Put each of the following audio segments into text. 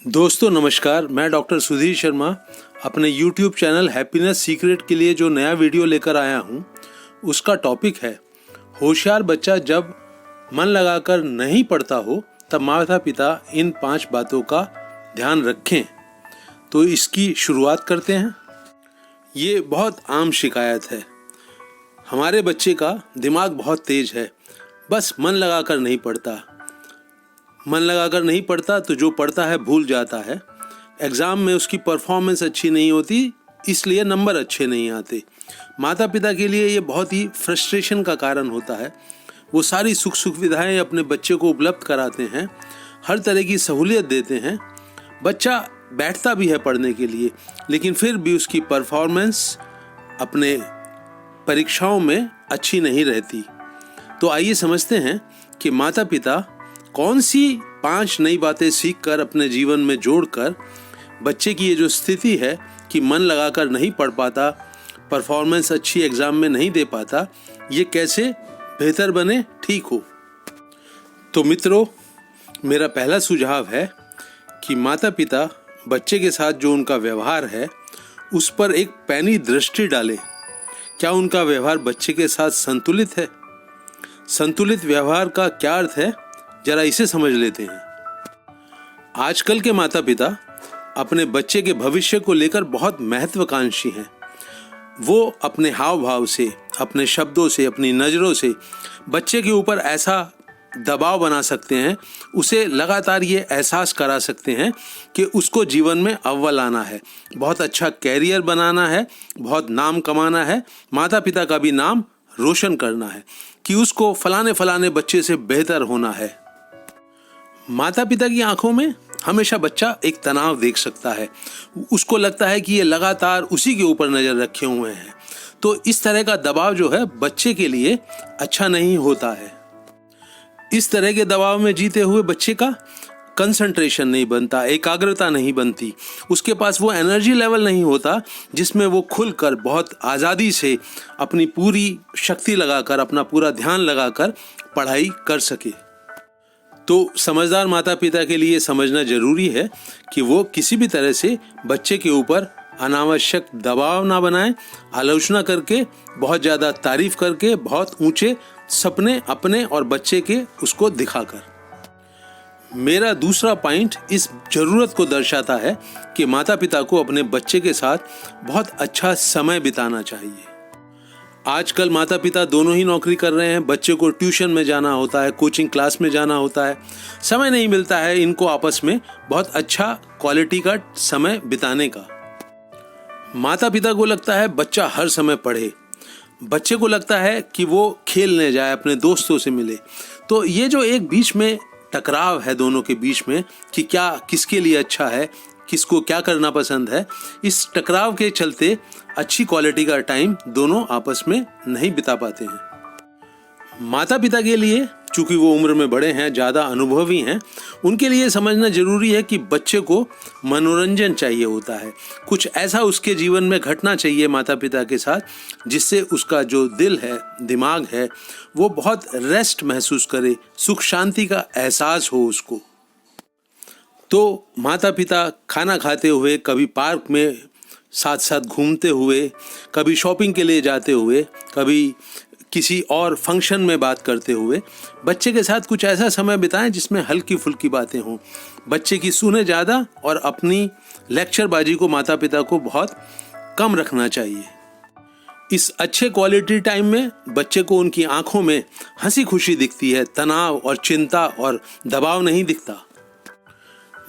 दोस्तों नमस्कार, मैं डॉक्टर सुधीर शर्मा अपने YouTube चैनल हैप्पीनेस सीक्रेट के लिए जो नया वीडियो लेकर आया हूँ उसका टॉपिक है होशियार बच्चा जब मन लगाकर नहीं पढ़ता हो तब माता पिता इन 5 बातों का ध्यान रखें। तो इसकी शुरुआत करते हैं। ये बहुत आम शिकायत है, हमारे बच्चे का दिमाग बहुत तेज है, बस मन लगाकर नहीं पढ़ता। मन लगाकर नहीं पढ़ता तो जो पढ़ता है भूल जाता है। एग्ज़ाम में उसकी परफॉर्मेंस अच्छी नहीं होती, इसलिए नंबर अच्छे नहीं आते। माता पिता के लिए ये बहुत ही फ्रस्ट्रेशन का कारण होता है। वो सारी सुख सुविधाएं अपने बच्चे को उपलब्ध कराते हैं, हर तरह की सहूलियत देते हैं। बच्चा बैठता भी है पढ़ने के लिए, लेकिन फिर भी उसकी परफॉर्मेंस अपने परीक्षाओं में अच्छी नहीं रहती। तो आइए समझते हैं कि माता पिता कौन सी 5 नई बातें सीखकर अपने जीवन में जोड़कर बच्चे की ये जो स्थिति है कि मन लगाकर नहीं पढ़ पाता, परफॉर्मेंस अच्छी एग्ज़ाम में नहीं दे पाता, ये कैसे बेहतर बने, ठीक हो। तो मित्रों, मेरा पहला सुझाव है कि माता पिता बच्चे के साथ जो उनका व्यवहार है उस पर एक पैनी दृष्टि डालें। क्या उनका व्यवहार बच्चे के साथ संतुलित है? संतुलित व्यवहार का क्या अर्थ है, जरा इसे समझ लेते हैं। आजकल के माता पिता अपने बच्चे के भविष्य को लेकर बहुत महत्वाकांक्षी हैं। वो अपने हाव भाव से, अपने शब्दों से, अपनी नज़रों से बच्चे के ऊपर ऐसा दबाव बना सकते हैं, उसे लगातार ये एहसास करा सकते हैं कि उसको जीवन में अव्वल आना है, बहुत अच्छा कैरियर बनाना है, बहुत नाम कमाना है, माता पिता का भी नाम रोशन करना है, कि उसको फलाने फलाने बच्चे से बेहतर होना है। माता पिता की आंखों में हमेशा बच्चा एक तनाव देख सकता है। उसको लगता है कि ये लगातार उसी के ऊपर नज़र रखे हुए हैं। तो इस तरह का दबाव जो है बच्चे के लिए अच्छा नहीं होता है। इस तरह के दबाव में जीते हुए बच्चे का कंसंट्रेशन नहीं बनता, एकाग्रता नहीं बनती, उसके पास वो एनर्जी लेवल नहीं होता जिसमें वो खुलकर बहुत आज़ादी से अपनी पूरी शक्ति लगाकर, अपना पूरा ध्यान लगाकर पढ़ाई कर सके। तो समझदार माता पिता के लिए समझना जरूरी है कि वो किसी भी तरह से बच्चे के ऊपर अनावश्यक दबाव ना बनाएं, आलोचना करके, बहुत ज़्यादा तारीफ करके, बहुत ऊंचे सपने अपने और बच्चे के उसको दिखाकर। मेरा दूसरा पॉइंट इस जरूरत को दर्शाता है कि माता पिता को अपने बच्चे के साथ बहुत अच्छा समय बिताना चाहिए। आजकल माता पिता दोनों ही नौकरी कर रहे हैं, बच्चे को ट्यूशन में जाना होता है, कोचिंग क्लास में जाना होता है, समय नहीं मिलता है इनको आपस में बहुत अच्छा क्वालिटी का समय बिताने का। माता पिता को लगता है बच्चा हर समय पढ़े, बच्चे को लगता है कि वो खेलने जाए, अपने दोस्तों से मिले। तो ये जो एक बीच में टकराव है दोनों के बीच में कि क्या किसके लिए अच्छा है, किसको क्या करना पसंद है, इस टकराव के चलते अच्छी क्वालिटी का टाइम दोनों आपस में नहीं बिता पाते हैं। माता पिता के लिए, चूंकि वो उम्र में बड़े हैं, ज़्यादा अनुभवी हैं, उनके लिए समझना जरूरी है कि बच्चे को मनोरंजन चाहिए होता है। कुछ ऐसा उसके जीवन में घटना चाहिए माता पिता के साथ जिससे उसका जो दिल है, दिमाग है, वो बहुत रेस्ट महसूस करे, सुख शांति का एहसास हो उसको। तो माता पिता खाना खाते हुए, कभी पार्क में साथ साथ घूमते हुए, कभी शॉपिंग के लिए जाते हुए, कभी किसी और फंक्शन में बात करते हुए बच्चे के साथ कुछ ऐसा समय बिताएं जिसमें हल्की फुल्की बातें हों। बच्चे की सुने ज़्यादा और अपनी लेक्चरबाजी को माता पिता को बहुत कम रखना चाहिए। इस अच्छे क्वालिटी टाइम में बच्चे को उनकी आंखों में हंसी खुशी दिखती है, तनाव और चिंता और दबाव नहीं दिखता।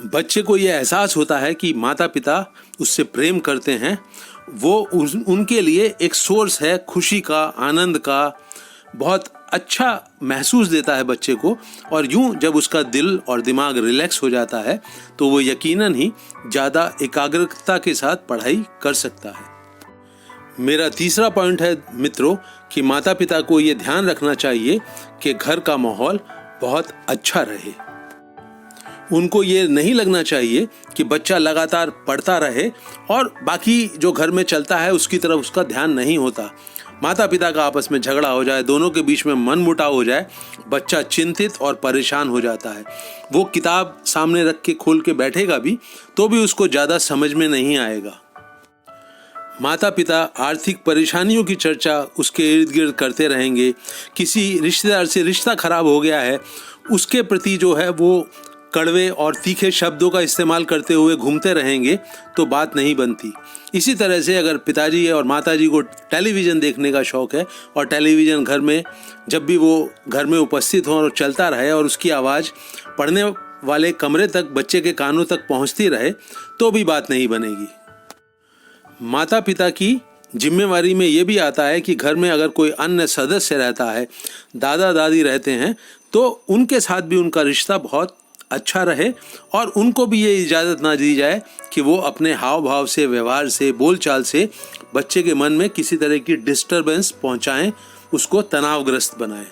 बच्चे को यह एहसास होता है कि माता पिता उससे प्रेम करते हैं, वो उनके लिए एक सोर्स है खुशी का, आनंद का, बहुत अच्छा महसूस देता है बच्चे को। और यूं जब उसका दिल और दिमाग रिलैक्स हो जाता है तो वो यकीनन ही ज़्यादा एकाग्रता के साथ पढ़ाई कर सकता है। मेरा तीसरा पॉइंट है मित्रों कि माता पिता को ये ध्यान रखना चाहिए कि घर का माहौल बहुत अच्छा रहे। उनको ये नहीं लगना चाहिए कि बच्चा लगातार पढ़ता रहे और बाकी जो घर में चलता है उसकी तरफ उसका ध्यान नहीं होता। माता पिता का आपस में झगड़ा हो जाए, दोनों के बीच में मनमुटाव हो जाए, बच्चा चिंतित और परेशान हो जाता है। वो किताब सामने रख के खोल के बैठेगा भी तो भी उसको ज़्यादा समझ में नहीं आएगा। माता पिता आर्थिक परेशानियों की चर्चा उसके इर्द गिर्द करते रहेंगे। किसी रिश्तेदार से रिश्ता खराब हो गया है, उसके प्रति जो है वो कड़वे और तीखे शब्दों का इस्तेमाल करते हुए घूमते रहेंगे तो बात नहीं बनती। इसी तरह से अगर पिताजी और माताजी को टेलीविज़न देखने का शौक़ है और टेलीविज़न घर में जब भी वो घर में उपस्थित हो और चलता रहे और उसकी आवाज़ पढ़ने वाले कमरे तक, बच्चे के कानों तक पहुंचती रहे तो भी बात नहीं बनेगी। माता पिता की जिम्मेवारी में ये भी आता है कि घर में अगर कोई अन्य सदस्य रहता है, दादा दादी रहते हैं, तो उनके साथ भी उनका रिश्ता बहुत अच्छा रहे और उनको भी ये इजाज़त ना दी जाए कि वो अपने हाव भाव से, व्यवहार से, बोलचाल से बच्चे के मन में किसी तरह की डिस्टरबेंस पहुंचाएं, उसको तनावग्रस्त बनाएं।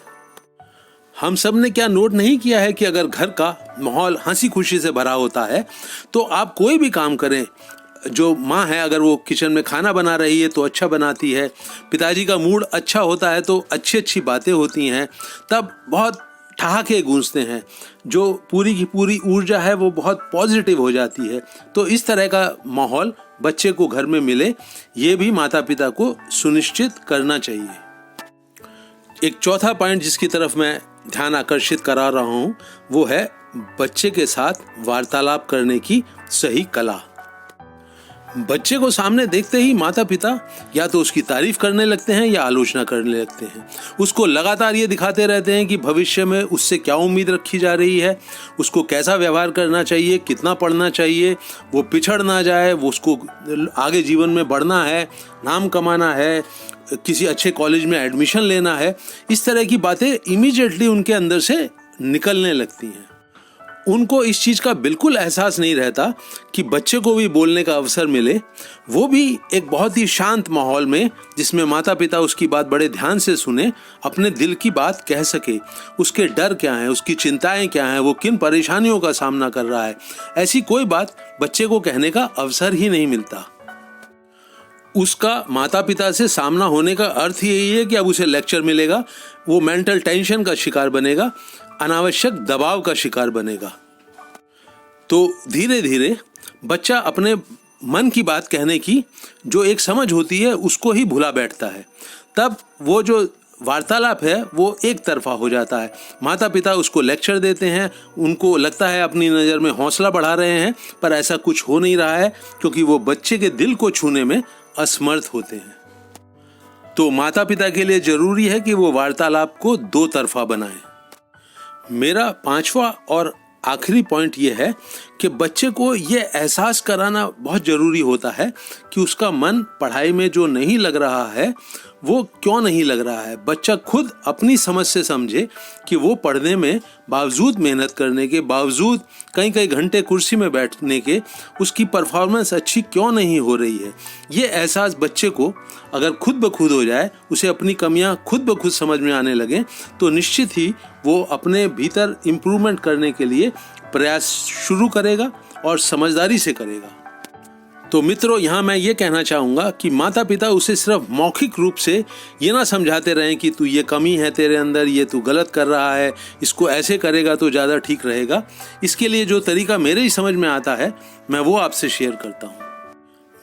हम सब ने क्या नोट नहीं किया है कि अगर घर का माहौल हंसी खुशी से भरा होता है तो आप कोई भी काम करें, जो माँ है अगर वो किचन में खाना बना रही है तो अच्छा बनाती है, पिताजी का मूड अच्छा होता है तो अच्छी अच्छी बातें होती हैं, तब बहुत ठहाके गूंजते हैं, जो पूरी की पूरी ऊर्जा है वो बहुत पॉजिटिव हो जाती है। तो इस तरह का माहौल बच्चे को घर में मिले, ये भी माता पिता को सुनिश्चित करना चाहिए। एक चौथा पॉइंट जिसकी तरफ मैं ध्यान आकर्षित करा रहा हूँ वो है बच्चे के साथ वार्तालाप करने की सही कला। बच्चे को सामने देखते ही माता पिता या तो उसकी तारीफ करने लगते हैं या आलोचना करने लगते हैं। उसको लगातार ये दिखाते रहते हैं कि भविष्य में उससे क्या उम्मीद रखी जा रही है, उसको कैसा व्यवहार करना चाहिए, कितना पढ़ना चाहिए, वो पिछड़ ना जाए, वो उसको आगे जीवन में बढ़ना है, नाम कमाना है, किसी अच्छे कॉलेज में एडमिशन लेना है। इस तरह की बातें इमीडिएटली उनके अंदर से निकलने लगती हैं। उनको इस चीज़ का बिल्कुल एहसास नहीं रहता कि बच्चे को भी बोलने का अवसर मिले, वो भी एक बहुत ही शांत माहौल में जिसमें माता पिता उसकी बात बड़े ध्यान से सुने, अपने दिल की बात कह सके, उसके डर क्या हैं, उसकी चिंताएं क्या हैं, वो किन परेशानियों का सामना कर रहा है, ऐसी कोई बात बच्चे को कहने का अवसर ही नहीं मिलता। उसका माता पिता से सामना होने का अर्थ यही है कि अब उसे लेक्चर मिलेगा, वो मेंटल टेंशन का शिकार बनेगा, अनावश्यक दबाव का शिकार बनेगा। तो धीरे धीरे बच्चा अपने मन की बात कहने की जो एक समझ होती है उसको ही भुला बैठता है। तब वो जो वार्तालाप है वो एक तरफा हो जाता है। माता पिता उसको लेक्चर देते हैं, उनको लगता है अपनी नज़र में हौसला बढ़ा रहे हैं, पर ऐसा कुछ हो नहीं रहा है क्योंकि वो बच्चे के दिल को छूने में असमर्थ होते हैं। तो माता पिता के लिए जरूरी है कि वो वार्तालाप को दो तरफा बनाएं। मेरा पांचवा और आखिरी पॉइंट ये है कि बच्चे को ये एहसास कराना बहुत ज़रूरी होता है कि उसका मन पढ़ाई में जो नहीं लग रहा है वो क्यों नहीं लग रहा है। बच्चा खुद अपनी समझ से समझे कि वो पढ़ने में बावजूद मेहनत करने के, बावजूद कई कई घंटे कुर्सी में बैठने के, उसकी परफॉर्मेंस अच्छी क्यों नहीं हो रही है। ये एहसास बच्चे को अगर खुद ब खुद हो जाए, उसे अपनी कमियां खुद ब खुद समझ में आने लगे, तो निश्चित ही वो अपने भीतर इम्प्रूवमेंट करने के लिए प्रयास शुरू करेगा और समझदारी से करेगा। तो मित्रों, यहाँ मैं ये कहना चाहूँगा कि माता पिता उसे सिर्फ मौखिक रूप से ये ना समझाते रहें कि तू ये कमी है तेरे अंदर, ये तू गलत कर रहा है, इसको ऐसे करेगा तो ज़्यादा ठीक रहेगा। इसके लिए जो तरीका मेरे ही समझ में आता है मैं वो आपसे शेयर करता हूँ।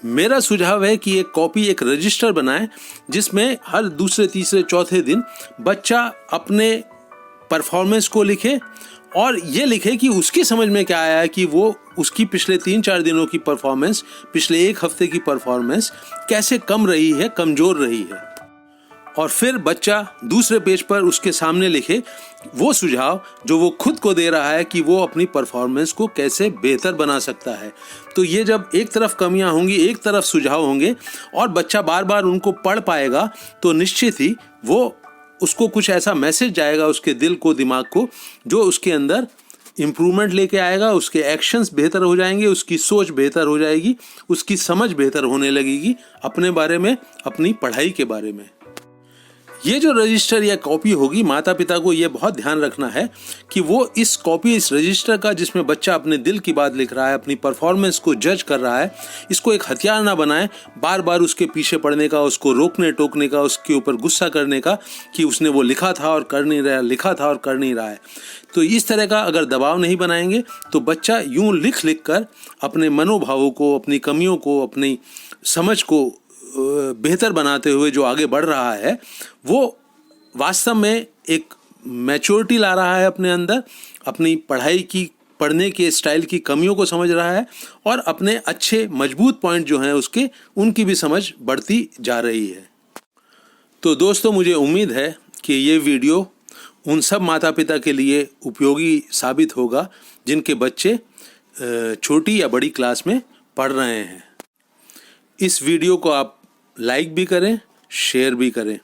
मेरा सुझाव है कि एक कॉपी, एक रजिस्टर बनाएं जिसमें हर दूसरे, तीसरे, चौथे दिन बच्चा अपने परफॉर्मेंस को लिखे और ये लिखे कि उसकी समझ में क्या आया है कि वो उसकी पिछले 3-4 दिनों की परफॉर्मेंस, पिछले एक हफ्ते की परफॉर्मेंस कैसे कम रही है, कमज़ोर रही है। और फिर बच्चा दूसरे पेज पर उसके सामने लिखे वो सुझाव जो वो खुद को दे रहा है कि वो अपनी परफॉर्मेंस को कैसे बेहतर बना सकता है। तो ये जब एक तरफ कमियां होंगी, एक तरफ सुझाव होंगे और बच्चा बार बार उनको पढ़ पाएगा, तो निश्चित ही वो उसको कुछ ऐसा मैसेज जाएगा उसके दिल को, दिमाग को, जो उसके अंदर इम्प्रूवमेंट लेके आएगा। उसके एक्शंस बेहतर हो जाएंगे, उसकी सोच बेहतर हो जाएगी, उसकी समझ बेहतर होने लगेगी अपने बारे में, अपनी पढ़ाई के बारे में। ये जो रजिस्टर या कॉपी होगी, माता पिता को ये बहुत ध्यान रखना है कि वो इस कॉपी, इस रजिस्टर का जिसमें बच्चा अपने दिल की बात लिख रहा है, अपनी परफॉर्मेंस को जज कर रहा है, इसको एक हथियार ना बनाए, बार बार उसके पीछे पड़ने का, उसको रोकने टोकने का, उसके ऊपर गुस्सा करने का कि उसने वो लिखा था और कर नहीं रहा, लिखा था और कर नहीं रहा है। तो इस तरह का अगर दबाव नहीं बनाएंगे तो बच्चा यूं लिख लिख कर अपने मनोभावों को, अपनी कमियों को, अपनी समझ को बेहतर बनाते हुए जो आगे बढ़ रहा है, वो वास्तव में एक मैच्योरिटी ला रहा है अपने अंदर, अपनी पढ़ाई की, पढ़ने के स्टाइल की कमियों को समझ रहा है और अपने अच्छे मजबूत पॉइंट जो हैं उसके, उनकी भी समझ बढ़ती जा रही है। तो दोस्तों, मुझे उम्मीद है कि ये वीडियो उन सब माता पिता के लिए उपयोगी साबित होगा जिनके बच्चे छोटी या बड़ी क्लास में पढ़ रहे हैं। इस वीडियो को आप लाइक भी करें, शेयर भी करें।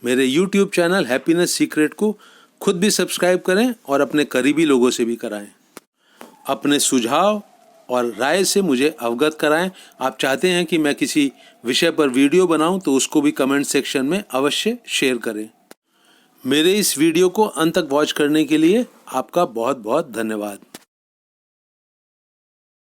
मेरे YouTube चैनल हैप्पीनेस सीक्रेट को खुद भी सब्सक्राइब करें और अपने करीबी लोगों से भी कराएं। अपने सुझाव और राय से मुझे अवगत कराएं। आप चाहते हैं कि मैं किसी विषय पर वीडियो बनाऊं तो उसको भी कमेंट सेक्शन में अवश्य शेयर करें। मेरे इस वीडियो को अंत तक वॉच करने के लिए आपका बहुत बहुत धन्यवाद।